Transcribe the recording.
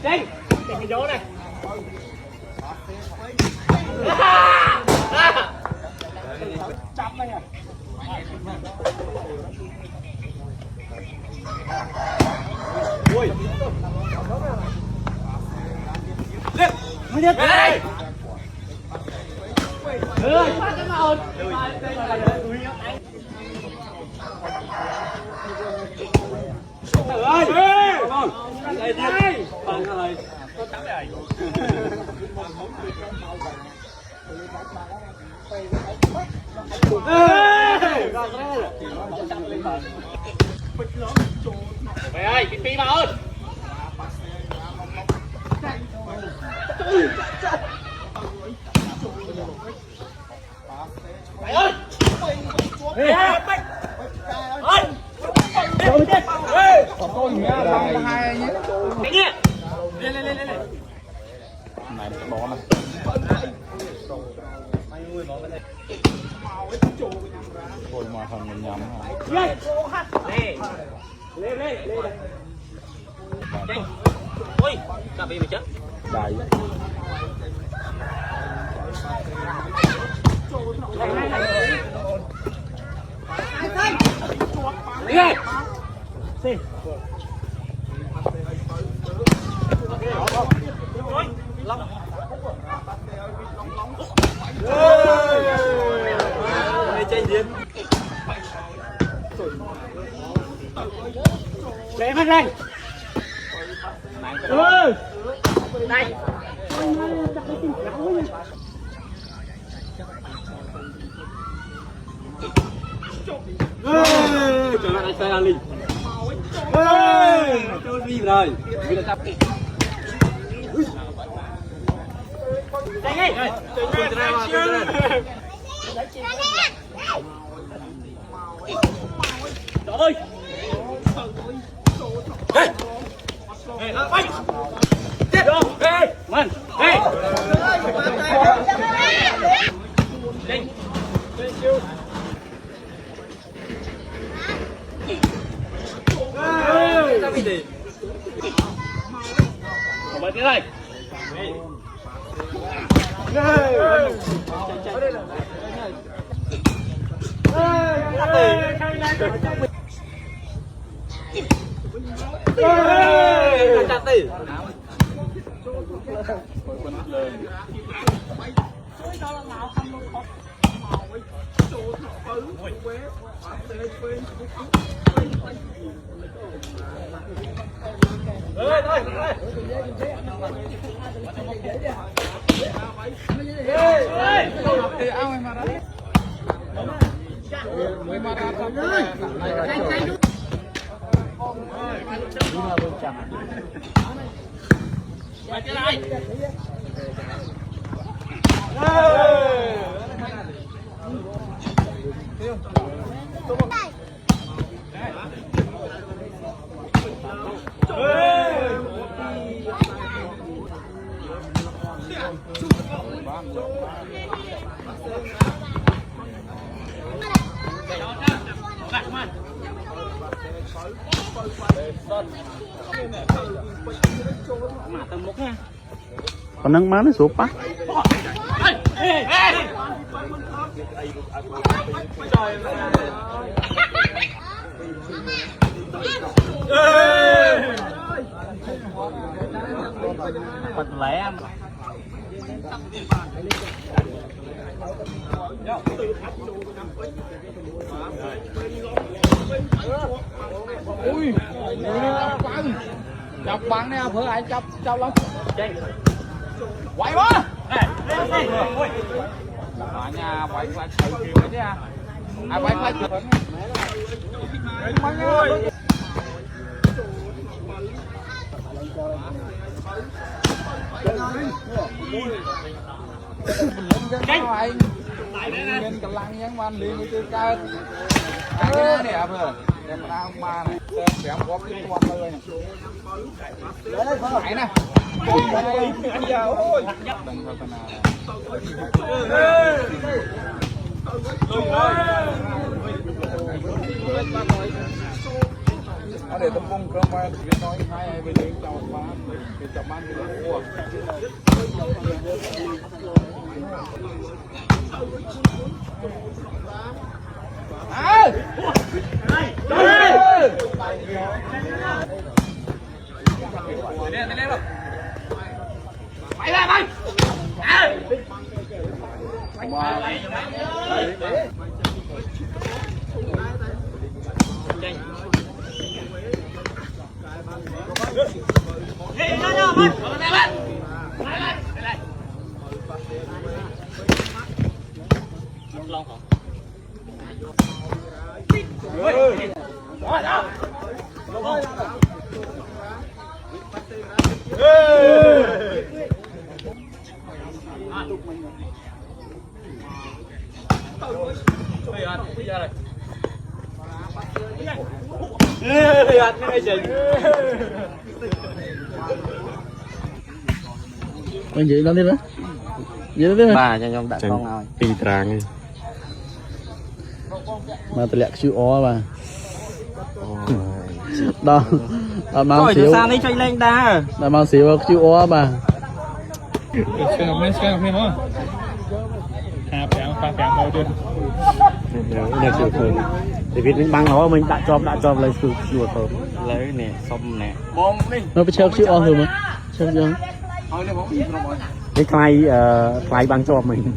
Đi cái dỗ này chấm đây à ui lên mới nhất đây phát cái màu ơi đây đi bằng rồi có tắm rồi mày ơi cái phi mà ơi mày ơi tôi nhá bằng hai nhé cái nhé lên này bỏ này thôi mà phần mình nhắm lên ui cà phê mày chết đầy đi xin để phát lên đây trời ơi anh xe linh chơi đi rồi bây giờ tập đây ngay trời ơi quay chết rồi mình lên sao bị gì mở cái này chặt đi Mày cái này. Còn nâng má nó sụp á. Bật lẻ em. Ui, chọc bắn nè, phở ai chọc lắm. Quay quá. Ở nhà quay thử kêu chứ à. À quay chụp. Lên cái lăng nhắn man liền với tư ca. Cái này à vừa. Em ra ông ba này. Xem có cái quan lời này. Đấy phải nè. Anh giờ ôi. Để tấm bông cơm qua nói hai bên đi cho ba จับมันไปเลยพวกAnh vậy lên đi đó. Vậy đó đi. Bà cho nhóm đặt con nào. Tì tràng đi. Mà tôi lẹt chịu ó mà. Đó. Đó mang xíu. Sao đi chơi lên ta. Đó mang xíu chịu ó mà. Xem học lên thôi. Hà bèo pha bèo màu đơn. Được chịu thường. Thì vì mình băng nó mình đã cho lấy sự chuột rồi. Lấy nè, xong nè. Bông đi. Nó phải chơi chịu ó rồi mà. Chơi chưa? Thôi đi bóng. Cái khai băng cho mình.